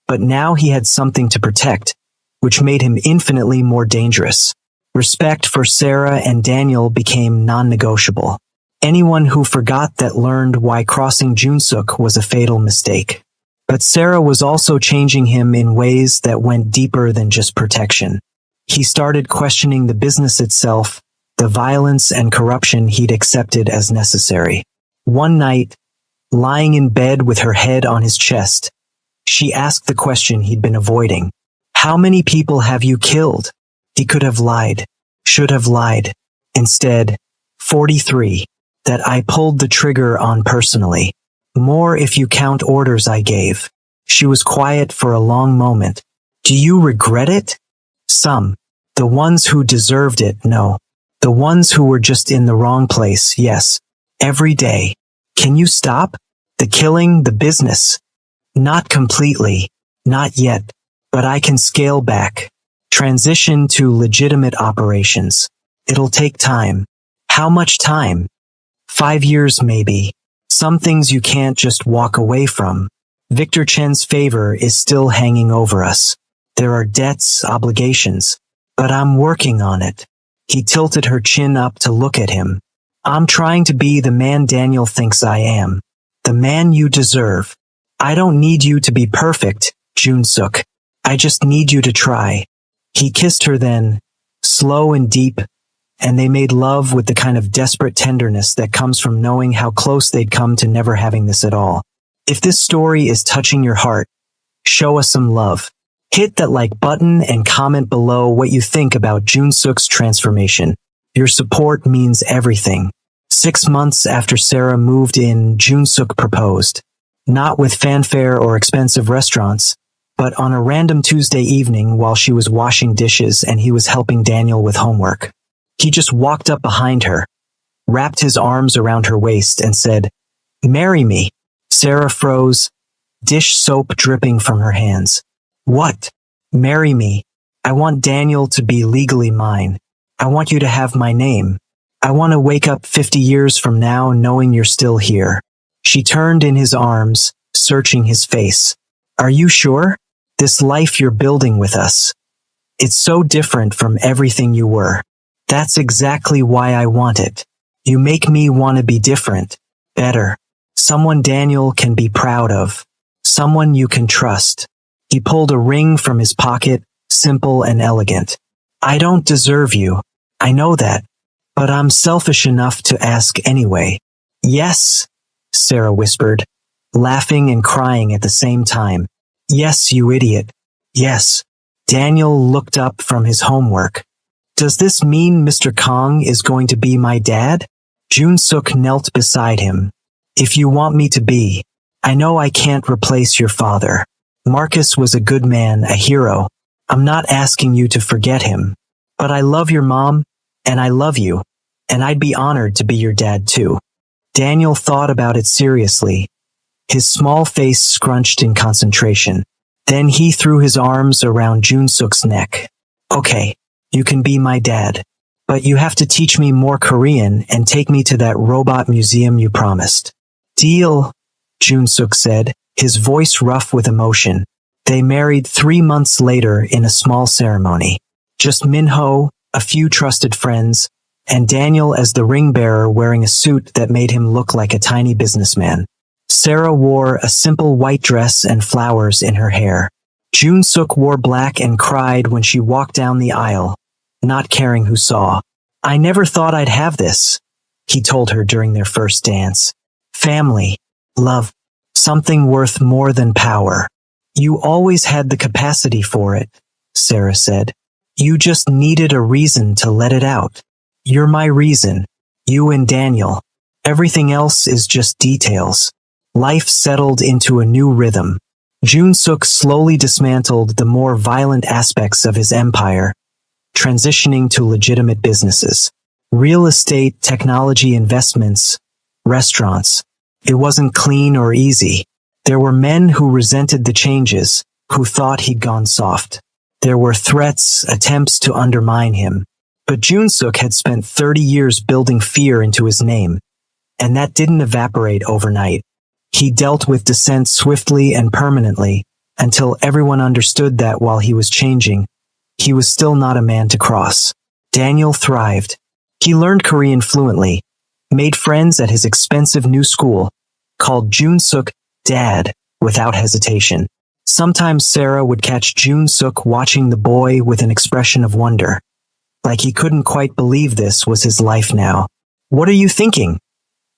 S1: but now he had something to protect, which made him infinitely more dangerous. Respect for Sarah and Daniel became non-negotiable. Anyone who forgot that learned why crossing Jun-suk was a fatal mistake. But Sarah was also changing him in ways that went deeper than just protection. He started questioning the business itself, the violence and corruption he'd accepted as necessary. One night, lying in bed with her head on his chest, she asked the question he'd been avoiding. How many people have you killed? He could have lied, should have lied. Instead, 43, that I pulled the trigger on personally. More if you count orders I gave. She was quiet for a long moment. Do you regret it? Some. The ones who deserved it, no. The ones who were just in the wrong place, yes. Every day. Can you stop? The killing, the business. Not completely. Not yet. But I can scale back. Transition to legitimate operations. It'll take time. How much time? 5 years maybe. Some things you can't just walk away from. Victor Chen's favor is still hanging over us. There are debts, obligations. But I'm working on it. He tilted her chin up to look at him. I'm trying to be the man Daniel thinks I am. The man you deserve. I don't need you to be perfect, Jun-suk. I just need you to try. He kissed her then, slow and deep, and they made love with the kind of desperate tenderness that comes from knowing how close they'd come to never having this at all. If this story is touching your heart, show us some love. Hit that like button and comment below what you think about Jun-suk's transformation. Your support means everything. 6 months after Sarah moved in, Jun-suk proposed. Not with fanfare or expensive restaurants, but on a random Tuesday evening while she was washing dishes and he was helping Daniel with homework. He just walked up behind her, wrapped his arms around her waist, and said, "Marry me." Sarah froze, dish soap dripping from her hands. "What? Marry me? I want Daniel to be legally mine. I want you to have my name. I want to wake up 50 years from now knowing you're still here." She turned in his arms, searching his face. "Are you sure? This life you're building with us. It's so different from everything you were. That's exactly why I want it. You make me want to be different, better. Someone Daniel can be proud of. Someone you can trust." He pulled a ring from his pocket, simple and elegant. "I don't deserve you. I know that. But I'm selfish enough to ask anyway." "Yes," Sarah whispered, laughing and crying at the same time. "Yes, you idiot. Yes." Daniel looked up from his homework. "Does this mean Mr. Kong is going to be my dad?" Jun-suk knelt beside him. "If you want me to be. I know I can't replace your father. Marcus was a good man, a hero. I'm not asking you to forget him. But I love your mom, and I love you, and I'd be honored to be your dad too." Daniel thought about it seriously, his small face scrunched in concentration. Then he threw his arms around Jun-suk's neck. "Okay, you can be my dad. But you have to teach me more Korean and take me to that robot museum you promised." "Deal," Jun-suk said, his voice rough with emotion. They married 3 months later in a small ceremony. Just Minho, a few trusted friends, and Daniel as the ring bearer wearing a suit that made him look like a tiny businessman. Sarah wore a simple white dress and flowers in her hair. Jun-suk wore black and cried when she walked down the aisle, not caring who saw. "I never thought I'd have this," he told her during their first dance. "Family, love, something worth more than power. You always had the capacity for it," Sarah said. "You just needed a reason to let it out. You're my reason, you and Daniel. Everything else is just details." Life settled into a new rhythm. Jun-suk slowly dismantled the more violent aspects of his empire, transitioning to legitimate businesses. Real estate, technology investments, restaurants. It wasn't clean or easy. There were men who resented the changes, who thought he'd gone soft. There were threats, attempts to undermine him. But Jun-suk had spent 30 years building fear into his name, and that didn't evaporate overnight. He dealt with dissent swiftly and permanently, until everyone understood that while he was changing, he was still not a man to cross. Daniel thrived. He learned Korean fluently, made friends at his expensive new school, called Jun-suk Dad without hesitation. Sometimes Sarah would catch Jun-suk watching the boy with an expression of wonder, like he couldn't quite believe this was his life now. "What are you thinking?"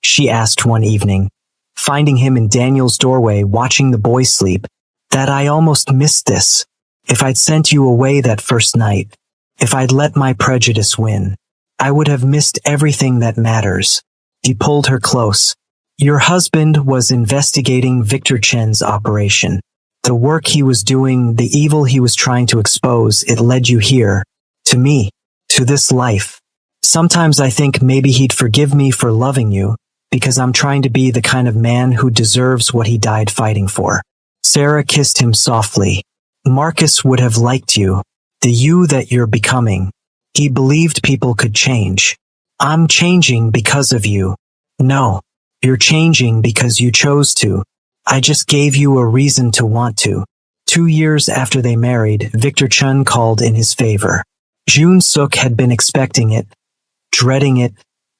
S1: she asked one evening, finding him in Daniel's doorway watching the boy sleep. "That I almost missed this. If I'd sent you away that first night, if I'd let my prejudice win, I would have missed everything that matters." He pulled her close. "Your husband was investigating Victor Chen's operation. The work he was doing, the evil he was trying to expose, it led you here, to me, to this life. Sometimes I think maybe he'd forgive me for loving you, because I'm trying to be the kind of man who deserves what he died fighting for." Sarah kissed him softly. "Marcus would have liked you, the you that you're becoming. He believed people could change. I'm changing because of you. No, you're changing because you chose to. I just gave you a reason to want to." 2 years after they married, Victor Chun called in his favor. Jun-suk had been expecting it, dreading it,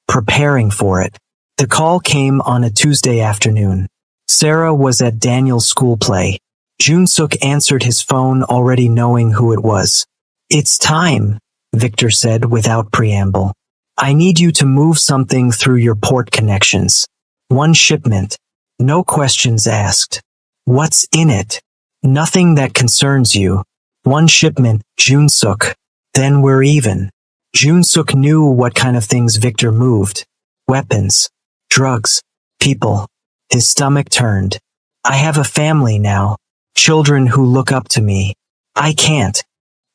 S1: preparing for it. The call came on a Tuesday afternoon. Sarah was at Daniel's school play. Jun-suk answered his phone already knowing who it was. "It's time," Victor said without preamble. "I need you to move something through your port connections. One shipment. No questions asked. What's in it? Nothing that concerns you. One shipment, Jun-suk. Then we're even." Jun-suk knew what kind of things Victor moved. Weapons, drugs, people. His stomach turned. "I have a family now," children who look up to me. I can't.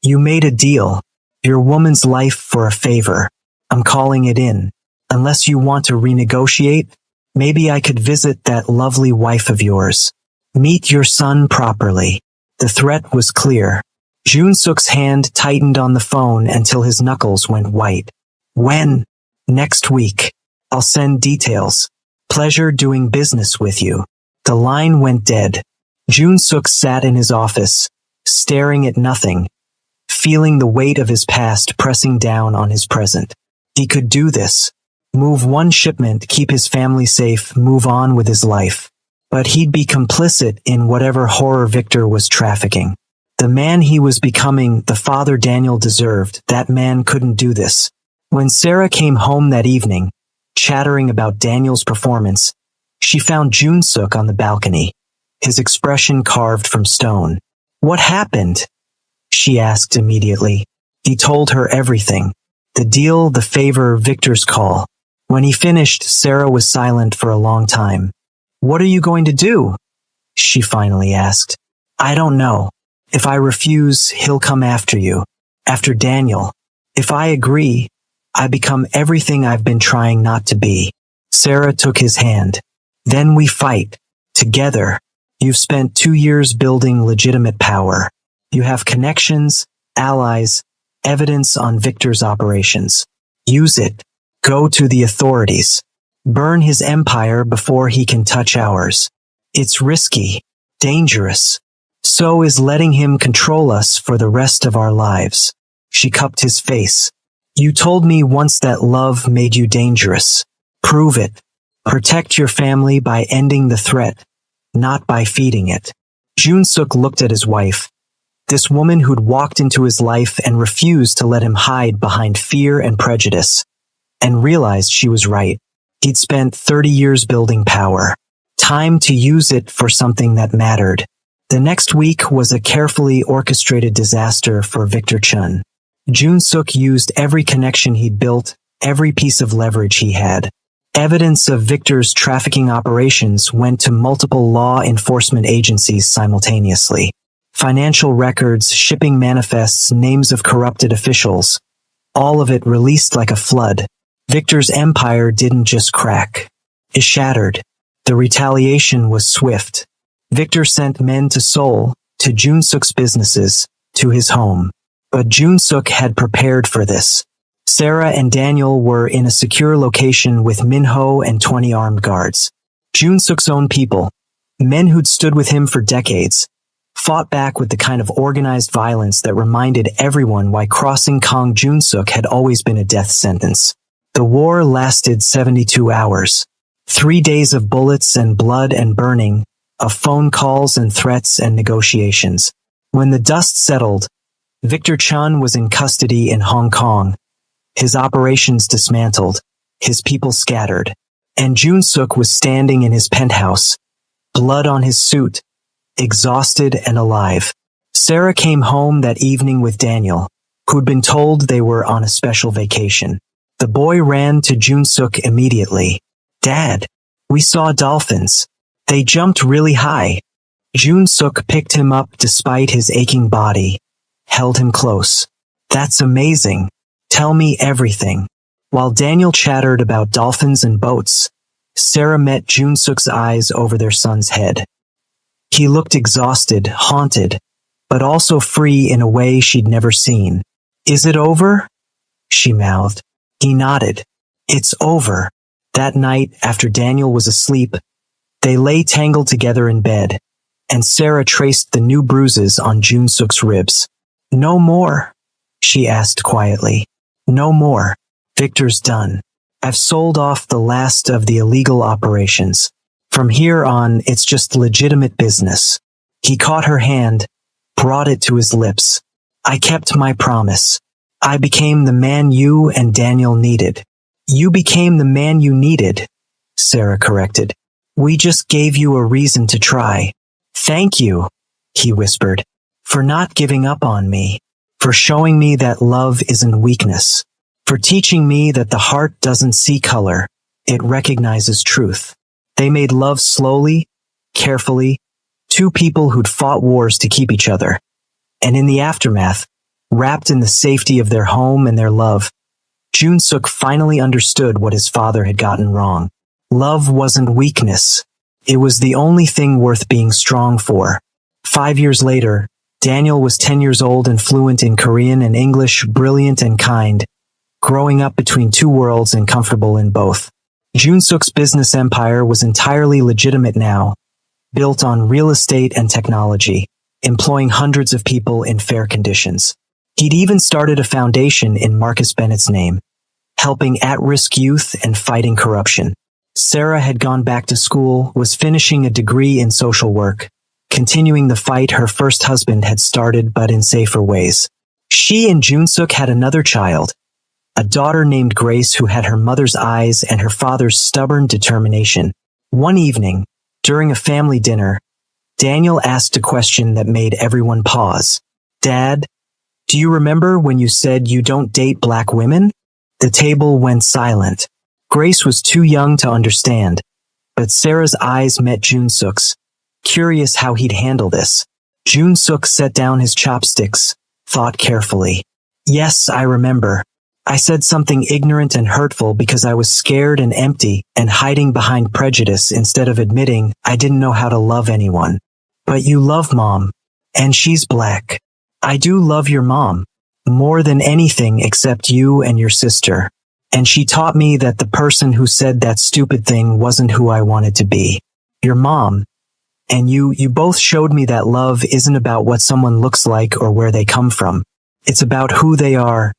S1: You made a deal. Your woman's life for a favor. I'm calling it in. Unless you want to renegotiate, maybe I could visit that lovely wife of yours. Meet your son properly. The threat was clear. Jun-suk's hand tightened on the phone until his knuckles went white. When? Next week. I'll send details. Pleasure doing business with you. The line went dead. Jun-suk sat in his office, staring at nothing, feeling the weight of his past pressing down on his present. He could do this. Move one shipment, keep his family safe, move on with his life. But he'd be complicit in whatever horror Victor was trafficking. The man he was becoming, the father Daniel deserved, that man couldn't do this. When Sarah came home that evening, chattering about Daniel's performance, she found Jun-suk on the balcony, his expression carved from stone. What happened? She asked immediately. He told her everything. The deal, the favor, Victor's call. When he finished, Sarah was silent for a long time. What are you going to do? She finally asked. I don't know. If I refuse, he'll come after you. After Daniel. If I agree, I become everything I've been trying not to be. Sarah took his hand. Then we fight. Together. You've spent 2 years building legitimate power. You have connections, allies, evidence on Victor's operations. Use it. Go to the authorities. Burn his empire before he can touch ours. It's risky, dangerous. So is letting him control us for the rest of our lives. She cupped his face. You told me once that love made you dangerous. Prove it. Protect your family by ending the threat, not by feeding it. Jun-suk looked at his wife, this woman who'd walked into his life and refused to let him hide behind fear and prejudice, and realized she was right. He'd spent 30 years building power. Time to use it for something that mattered. The next week was a carefully orchestrated disaster for Victor Chun. Jun-suk used every connection he'd built, every piece of leverage he had. Evidence of Victor's trafficking operations went to multiple law enforcement agencies simultaneously. Financial records, shipping manifests, names of corrupted officials. All of it released like a flood. Victor's empire didn't just crack. It shattered. The retaliation was swift. Victor sent men to Seoul, to Jun-suk's businesses, to his home. But Jun-suk had prepared for this. Sarah and Daniel were in a secure location with Minho and 20 armed guards. Jun-suk's own people, men who'd stood with him for decades, fought back with the kind of organized violence that reminded everyone why crossing Kong Jun-suk had always been a death sentence. The war lasted 72 hours. 3 days of bullets and blood and burning, of phone calls and threats and negotiations. When the dust settled, Victor Chun was in custody in Hong Kong, his operations dismantled, his people scattered, and Jun-suk was standing in his penthouse, blood on his suit, exhausted and alive. Sarah came home that evening with Daniel, who'd been told they were on a special vacation. The boy ran to Jun-suk immediately. Dad, we saw dolphins. They jumped really high. Jun-suk picked him up despite his aching body, held him close. That's amazing. Tell me everything. While Daniel chattered about dolphins and boats, Sarah met Jun-suk's eyes over their son's head. He looked exhausted, haunted, but also free in a way she'd never seen. Is it over? She mouthed. He nodded. It's over. That night, after Daniel was asleep, they lay tangled together in bed, and Sarah traced the new bruises on Jun-suk's ribs. No more, she asked quietly. No more. Victor's done. I've sold off the last of the illegal operations. From here on, it's just legitimate business. He caught her hand, brought it to his lips. I kept my promise. I became the man you and Daniel needed. You became the man you needed, Sarah corrected. We just gave you a reason to try. Thank you, he whispered, for not giving up on me, for showing me that love isn't weakness, for teaching me that the heart doesn't see color, it recognizes truth. They made love slowly, carefully, two people who'd fought wars to keep each other. And in the aftermath, wrapped in the safety of their home and their love, Jun-suk finally understood what his father had gotten wrong. Love wasn't weakness. It was the only thing worth being strong for. 5 years later, Daniel was 10 years old and fluent in Korean and English, brilliant and kind, growing up between two worlds and comfortable in both. Jun-suk's business empire was entirely legitimate now, built on real estate and technology, employing hundreds of people in fair conditions. He'd even started a foundation in Marcus Bennett's name, helping at-risk youth and fighting corruption. Sarah had gone back to school, was finishing a degree in social work, continuing the fight her first husband had started but in safer ways. She and Jun-suk had another child, a daughter named Grace who had her mother's eyes and her father's stubborn determination. One evening, during a family dinner, Daniel asked a question that made everyone pause. "Dad, do you remember when you said you don't date black women?" The table went silent. Grace was too young to understand, but Sarah's eyes met Jun-suk's, curious how he'd handle this. Jun-suk set down his chopsticks, thought carefully. "Yes, I remember. I said something ignorant and hurtful because I was scared and empty and hiding behind prejudice instead of admitting I didn't know how to love anyone. But you love Mom, and she's black. I do love your mom, more than anything except you and your sister. And she taught me that the person who said that stupid thing wasn't who I wanted to be. Your mom. And you both showed me that love isn't about what someone looks like or where they come from. It's about who they are,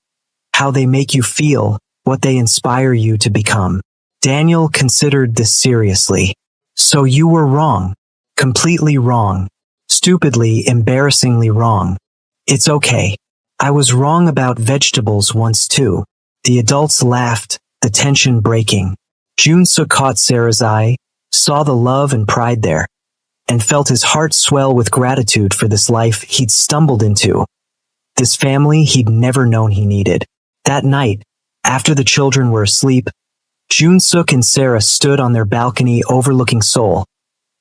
S1: how they make you feel, what they inspire you to become." Daniel considered this seriously. "So you were wrong. Completely wrong. Stupidly, embarrassingly wrong. It's okay. I was wrong about vegetables once too." The adults laughed, the tension breaking. Jun-suk caught Sarah's eye, saw the love and pride there, and felt his heart swell with gratitude for this life he'd stumbled into, this family he'd never known he needed. That night, after the children were asleep, Jun-suk and Sarah stood on their balcony overlooking Seoul,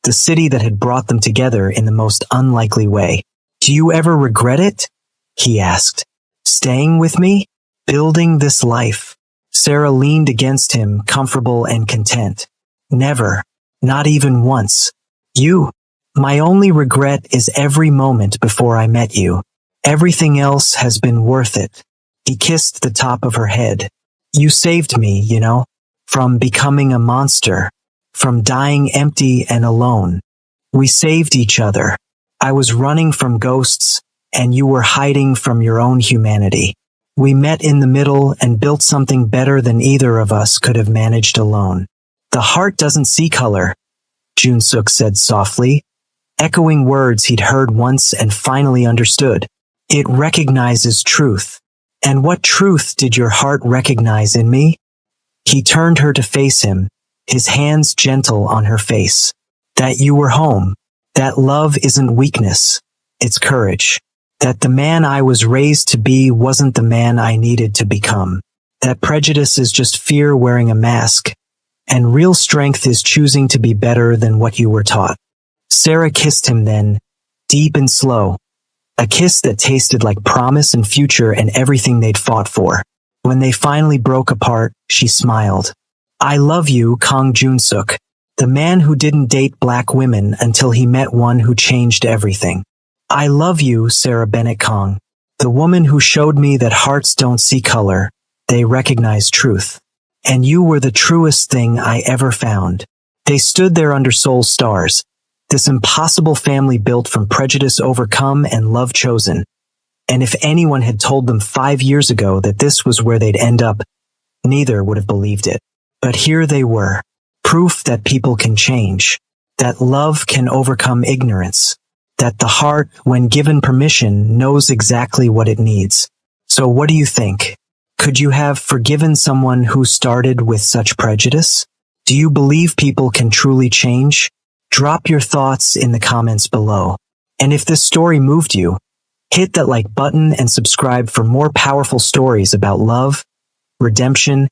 S1: the city that had brought them together in the most unlikely way. "Do you ever regret it?" he asked. "Staying with me? Building this life?" Sarah leaned against him, comfortable and content. "Never. Not even once. You. My only regret is every moment before I met you. Everything else has been worth it." He kissed the top of her head. "You saved me, you know, from becoming a monster, from dying empty and alone. We saved each other. I was running from ghosts, and you were hiding from your own humanity. We met in the middle and built something better than either of us could have managed alone." "The heart doesn't see color," Jun-suk said softly, echoing words he'd heard once and finally understood. "It recognizes truth. And what truth did your heart recognize in me?" He turned her to face him, his hands gentle on her face. "That you were home. That love isn't weakness. It's courage. That the man I was raised to be wasn't the man I needed to become. That prejudice is just fear wearing a mask. And real strength is choosing to be better than what you were taught." Sarah kissed him then, deep and slow. A kiss that tasted like promise and future and everything they'd fought for. When they finally broke apart, she smiled. "I love you, Kang Jun-suk, the man who didn't date black women until he met one who changed everything. I love you, Sarah Bennett Kang, the woman who showed me that hearts don't see color, they recognize truth. And you were the truest thing I ever found." They stood there under Seoul's stars, this impossible family built from prejudice overcome and love chosen. And if anyone had told them 5 years ago that this was where they'd end up, neither would have believed it. But here they were, proof that people can change, that love can overcome ignorance, that the heart, when given permission, knows exactly what it needs. So what do you think? Could you have forgiven someone who started with such prejudice? Do you believe people can truly change? Drop your thoughts in the comments below. And if this story moved you, hit that like button and subscribe for more powerful stories about love, redemption,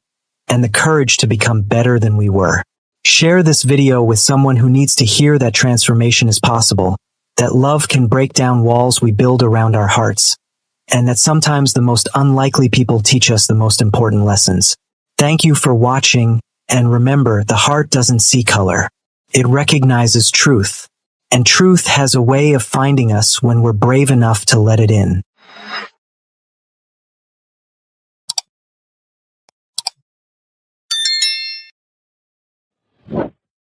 S1: and the courage to become better than we were. Share this video with someone who needs to hear that transformation is possible. that love can break down walls we build around our hearts, and that sometimes the most unlikely people teach us the most important lessons. Thank you for watching, and remember, the heart doesn't see color. It recognizes truth, and truth has a way of finding us when we're brave enough to let it in.